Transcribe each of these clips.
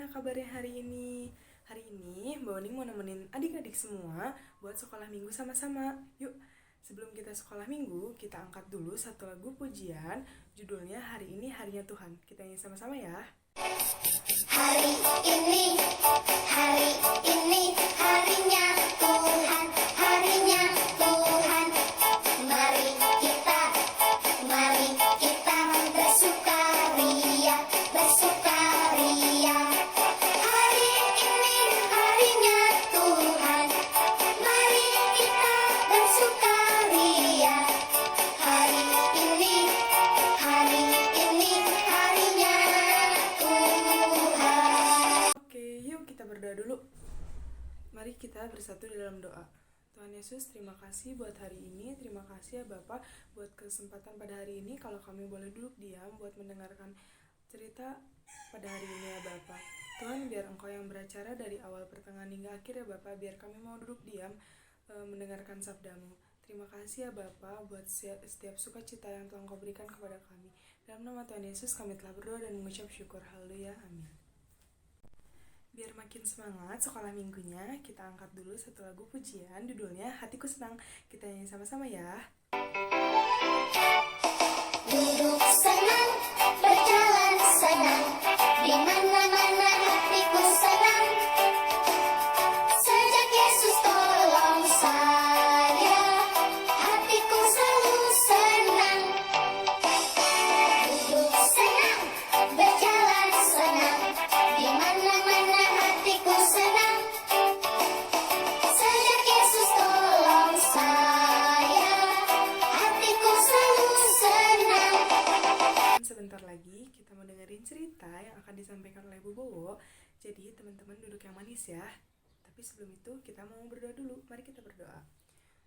gimana kabarnya hari ini? Hari ini Mbak Oning mau nemenin adik-adik semua buat sekolah minggu sama-sama. Yuk, sebelum kita sekolah minggu, kita angkat dulu satu lagu pujian. Judulnya Hari Ini Harinya Tuhan. Kita nyanyi sama-sama ya. Hari ini, hari ini harinya Tuhan, harinya Tuhan. Mari kita bersukaria, bersukaria. Hari ini harinya Tuhan, mari kita bersukaria. Hari ini harinya Tuhan. Oke, yuk kita berdoa dulu. Mari kita bersatu di dalam doa. Tuhan Yesus, terima kasih buat hari ini. Terima kasih ya Bapak buat kesempatan pada hari ini. Kalau kami boleh duduk diam buat mendengarkan cerita pada hari ini ya Bapak. Tuhan, biar Engkau yang beracara dari awal pertengahan hingga akhir ya Bapak. Biar kami mau duduk diam mendengarkan sabdamu. Terima kasih ya Bapak buat setiap sukacita yang Tuhan Engkau berikan kepada kami. Dalam nama Tuhan Yesus kami telah berdoa dan mengucap syukur. Haleluya. Amin. Biar makin semangat sekolah minggunya, kita angkat dulu satu lagu pujian, judulnya Hatiku Senang. Kita nyanyi sama-sama ya. Duduk senang, berjalan senang, di mana-mana hatiku senang. Sejak Yesus tolong saya, hatiku selalu senang. Duduk senang, berjalan senang, di mana-mana hatiku senang. Sejak Yesus tolong saya, hatiku selalu senang. Sebentar lagi kita mau dengerin cerita yang akan disampaikan oleh Bu Bowo. Jadi teman-teman duduk yang manis ya. Tapi sebelum itu kita mau berdoa dulu. Mari kita berdoa.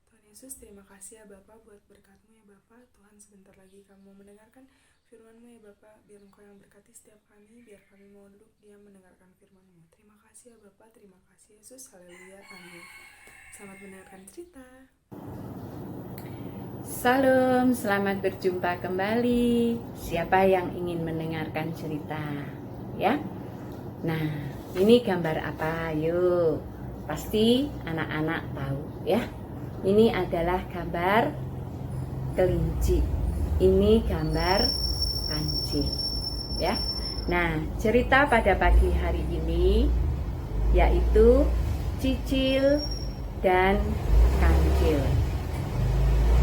Tuhan Yesus, terima kasih ya Bapak buat berkat-Mu ya Bapak. Tuhan, sebentar lagi kami mau mendengarkan firman-Mu ya Bapak. Biar Engkau yang berkati setiap kami. Biar kami mau duduk diam mendengarkan firman-Mu. Terima kasih ya Bapak. Terima kasih Yesus. Haleluya. Amin. Selamat mendengarkan cerita. Salam, selamat berjumpa kembali. Siapa yang ingin mendengarkan cerita? Ya. Nah, ini gambar apa? Yuk. Pasti anak-anak tahu ya. Ini adalah gambar kelinci. Ini gambar kancil. Ya. Nah, cerita pada pagi hari ini yaitu Cicil dan Kancil.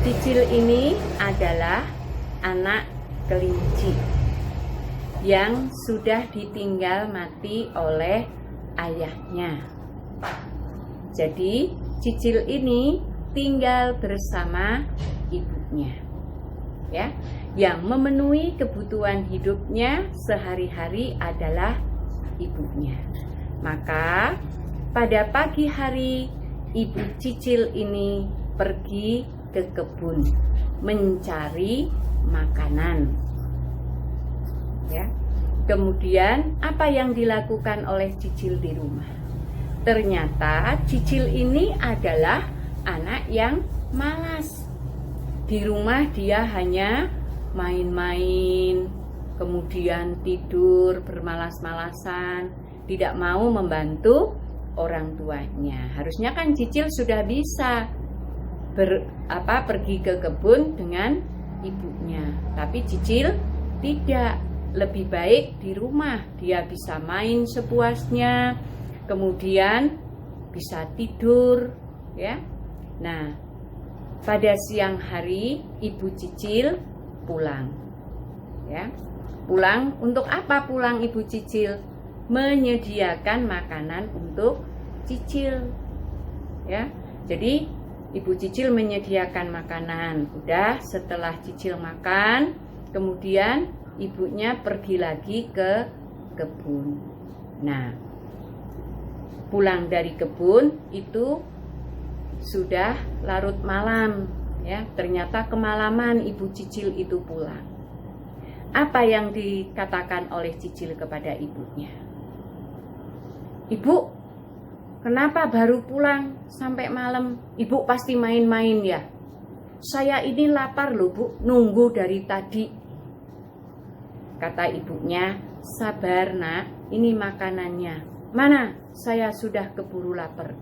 Cicil ini adalah anak kelinci yang sudah ditinggal mati oleh ayahnya. Jadi, Cicil ini tinggal bersama ibunya. Ya, yang memenuhi kebutuhan hidupnya sehari-hari adalah ibunya. Maka, pada pagi hari ibu Cicil ini pergi ke kebun mencari makanan. Ya. Kemudian apa yang dilakukan oleh Cicil di rumah? Ternyata Cicil ini adalah anak yang malas. Di rumah dia hanya main-main, kemudian tidur bermalas-malasan, tidak mau membantu orang tuanya. Harusnya kan Cicil sudah bisa pergi ke kebun dengan ibunya, tapi Cicil tidak. Lebih baik di rumah, dia bisa main sepuasnya, kemudian bisa tidur ya. Nah, pada siang hari ibu Cicil pulang ya. Pulang untuk apa pulang ibu Cicil? Menyediakan makanan untuk Cicil ya. Jadi ibu Cicil menyediakan makanan. Udah, setelah Cicil makan, kemudian ibunya pergi lagi ke kebun. Nah, pulang dari kebun itu sudah larut malam ya. Ternyata kemalaman ibu Cicil itu pulang. Apa yang dikatakan oleh Cicil kepada ibunya? Ibu, kenapa baru pulang sampai malam? Ibu pasti main-main ya? Saya ini lapar loh Bu, nunggu dari tadi. Kata ibunya, sabar nak, ini makanannya. Mana? Saya sudah keburu lapar.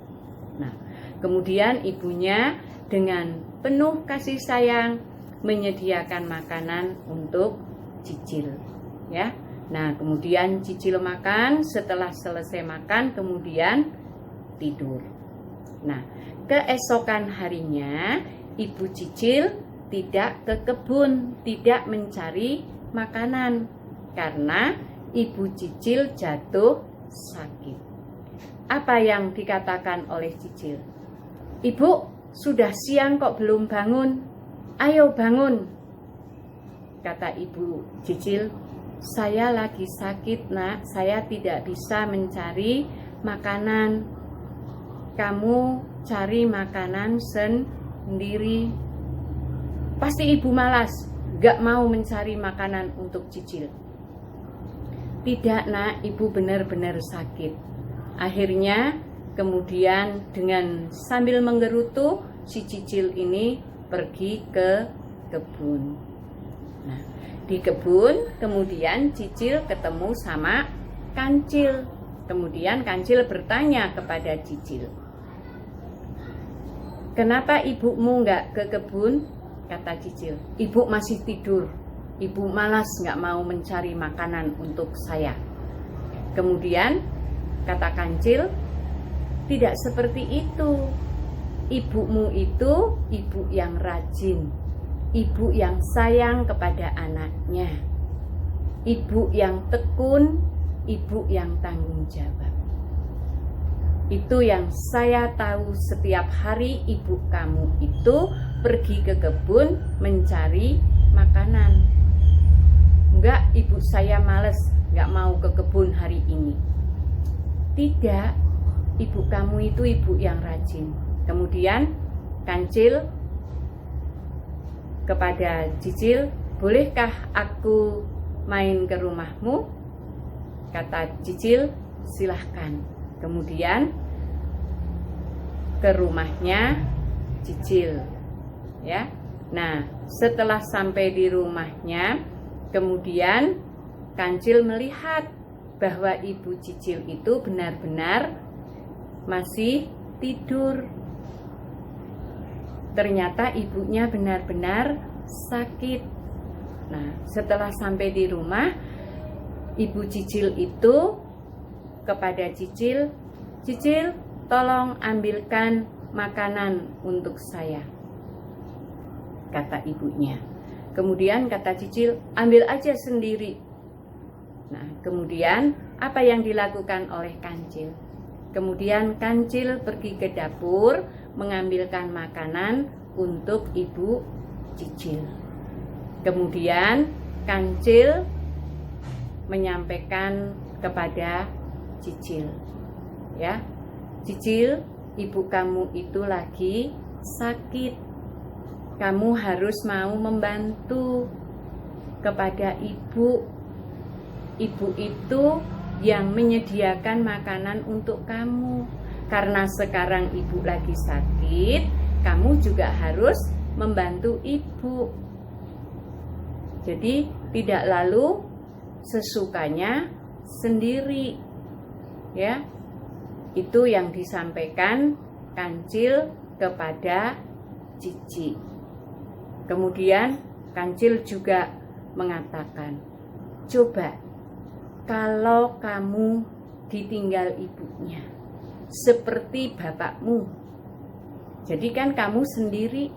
Nah, kemudian ibunya dengan penuh kasih sayang menyediakan makanan untuk Cicil, ya. Nah, kemudian Cicil makan, setelah selesai makan kemudian tidur. Nah, keesokan harinya Ibu Cicil tidak ke kebun, tidak mencari makanan karena Ibu Cicil jatuh sakit. Apa yang dikatakan oleh Cicil? Ibu, sudah siang kok belum bangun? Ayo bangun. Kata Ibu Cicil, saya lagi sakit nak, saya tidak bisa mencari makanan. Kamu cari makanan sendiri. Pasti ibu malas, gak mau mencari makanan untuk Cicil. Tidak nak, ibu benar-benar sakit. Akhirnya kemudian dengan sambil menggerutu si Cicil ini pergi ke kebun. Nah, di kebun kemudian Cicil ketemu sama Kancil. Kemudian Kancil bertanya kepada Cicil, kenapa ibumu nggak ke kebun? Kata Cicil, ibu masih tidur. Ibu malas nggak mau mencari makanan untuk saya. Kemudian kata Kancil, tidak seperti itu. Ibumu itu ibu yang rajin, ibu yang sayang kepada anaknya, ibu yang tekun, ibu yang tanggung jawab. Itu yang saya tahu, setiap hari ibu kamu itu pergi ke kebun mencari makanan. Enggak, ibu saya males, enggak mau ke kebun hari ini. Tidak, ibu kamu itu ibu yang rajin. Kemudian Kancil kepada Cicil, bolehkah aku main ke rumahmu? Kata Cicil, silahkan. Kemudian ke rumahnya Cicil, ya. Nah, setelah sampai di rumahnya, kemudian Kancil melihat bahwa ibu Cicil itu benar-benar masih tidur. Ternyata ibunya benar-benar sakit. Nah, setelah sampai di rumah, ibu Cicil itu kepada Cicil, Cicil, tolong ambilkan makanan untuk saya, kata ibunya. Kemudian kata Cicil, ambil aja sendiri. Nah, kemudian apa yang dilakukan oleh Kancil? Kemudian Kancil pergi ke dapur mengambilkan makanan untuk ibu Cicil. Kemudian Kancil menyampaikan kepada Cicil, ya, Cicil, ibu kamu itu lagi sakit. Kamu harus mau membantu kepada ibu. Ibu itu yang menyediakan makanan untuk kamu. Karena sekarang ibu lagi sakit, kamu juga harus membantu ibu. Jadi tidak lalu sesukanya sendiri, ya. Itu yang disampaikan Kancil kepada Cici. Kemudian Kancil juga mengatakan, coba kalau kamu ditinggal ibunya seperti bapakmu, jadi kan kamu sendiri,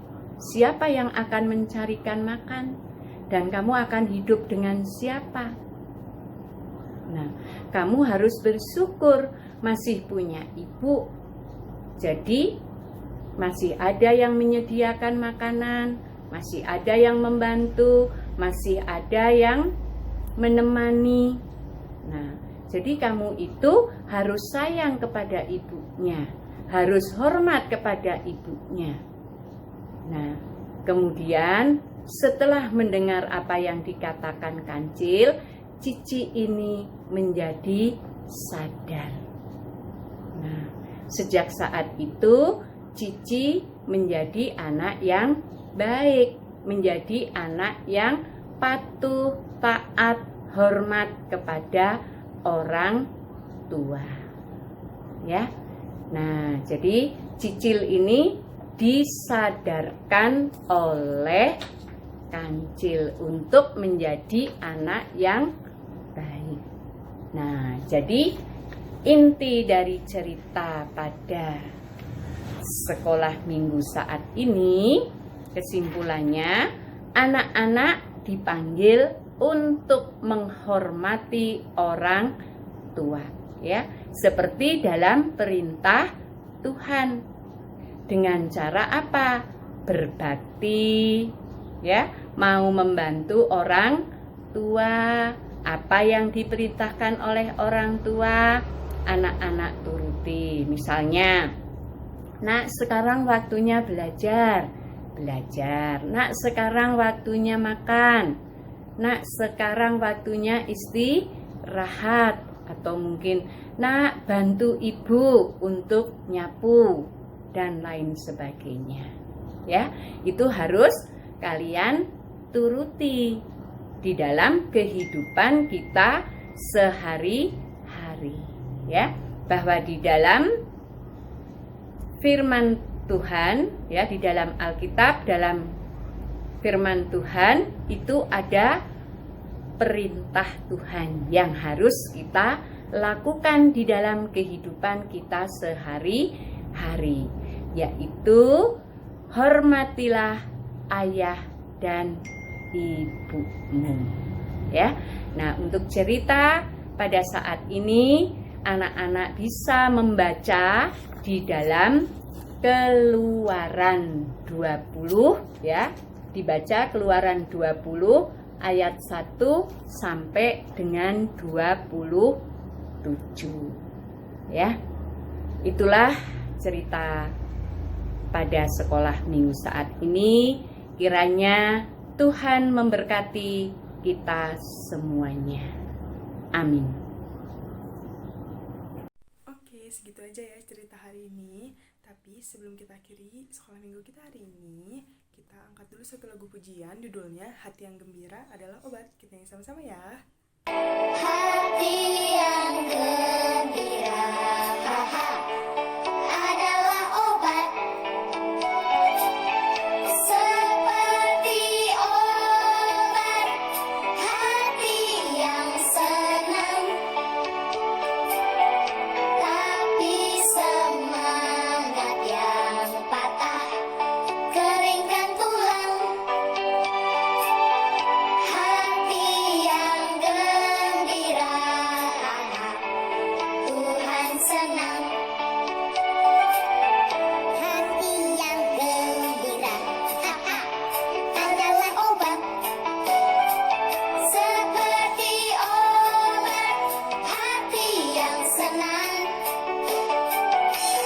siapa yang akan mencarikan makan? Dan kamu akan hidup dengan siapa? Nah, kamu harus bersyukur masih punya ibu. Jadi masih ada yang menyediakan makanan, masih ada yang membantu, masih ada yang menemani. Nah, jadi kamu itu harus sayang kepada ibunya, harus hormat kepada ibunya. Nah, kemudian setelah mendengar apa yang dikatakan Kancil, Cici ini menjadi sadar. Nah, sejak saat itu Cici menjadi anak yang baik, menjadi anak yang patuh, taat, hormat kepada orang tua. Ya. Nah, jadi cicil ini disadarkan oleh kancil untuk menjadi anak yang baik. Nah, jadi inti dari cerita pada sekolah minggu saat ini, kesimpulannya, anak-anak dipanggil untuk menghormati orang tua, ya, seperti dalam perintah Tuhan. Dengan cara apa? Berbakti, ya, mau membantu orang tua. Apa yang diperintahkan oleh orang tua, anak-anak turuti. Misalnya, nak, sekarang waktunya belajar. Nak, sekarang waktunya makan. Nak, sekarang waktunya istirahat. Atau mungkin, nak, bantu ibu untuk nyapu, dan lain sebagainya. Ya, itu harus kalian turuti di dalam kehidupan kita sehari-hari, ya, bahwa di dalam firman Tuhan, ya, di dalam Alkitab, dalam firman Tuhan itu ada perintah Tuhan yang harus kita lakukan di dalam kehidupan kita sehari-hari, yaitu hormatilah ayah dan ibumu. Ya. Nah, untuk cerita pada saat ini anak-anak bisa membaca di dalam Keluaran 20, ya. Dibaca Keluaran 20 ayat 1 sampai dengan 27. Ya. Itulah cerita pada sekolah minggu saat ini. Kiranya Tuhan memberkati kita semuanya. Amin. Oke, segitu aja ya cerita hari ini. Tapi sebelum kita akhiri sekolah minggu kita hari ini, kita angkat dulu satu lagu pujian, judulnya Hati yang Gembira Adalah Obat. Kita nyanyi sama-sama ya. Hati yang gembira, adalah obat. Seperti obat, hati yang senang. Tapi semangat yang patah, keringkan tulang. Hati yang gembira, Tuhan senang. Hati yang gembira, adalah obat. Seperti obat, hati yang senang.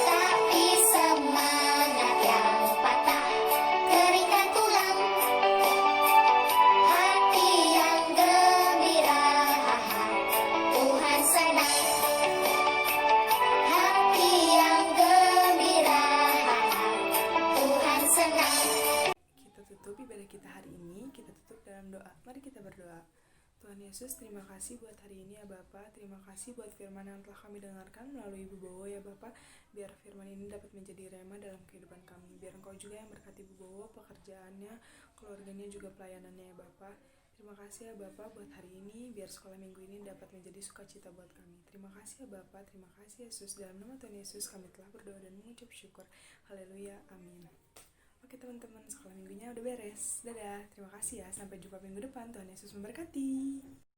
Tapi semangat yang patah, keringkan tulang. Hati yang gembira, Tuhan senang. Hati yang gembira, Tuhan senang. Kita tutup ibadah kita hari ini, kita tutup dalam doa. Mari kita berdoa. Tuhan Yesus, terima kasih buat hari ini ya Bapa. Terima kasih buat firman yang telah kami dengarkan melalui Ibu Bowo ya Bapa. Biar firman ini dapat menjadi rema dalam kehidupan kami. Biar Engkau juga yang berkati Ibu Bowo, pekerjaannya, keluarganya, juga pelayanannya ya Bapa. Terima kasih ya Bapa buat hari ini. Biar sekolah minggu ini dapat menjadi sukacita buat kami. Terima kasih ya Bapa. Terima kasih Yesus. Dalam nama Tuhan Yesus kami telah berdoa dan mengucap syukur. Haleluya. Amin. Oke teman-teman, sekolah minggunya udah beres. Dadah. Terima kasih ya. Sampai jumpa minggu depan. Tuhan Yesus memberkati.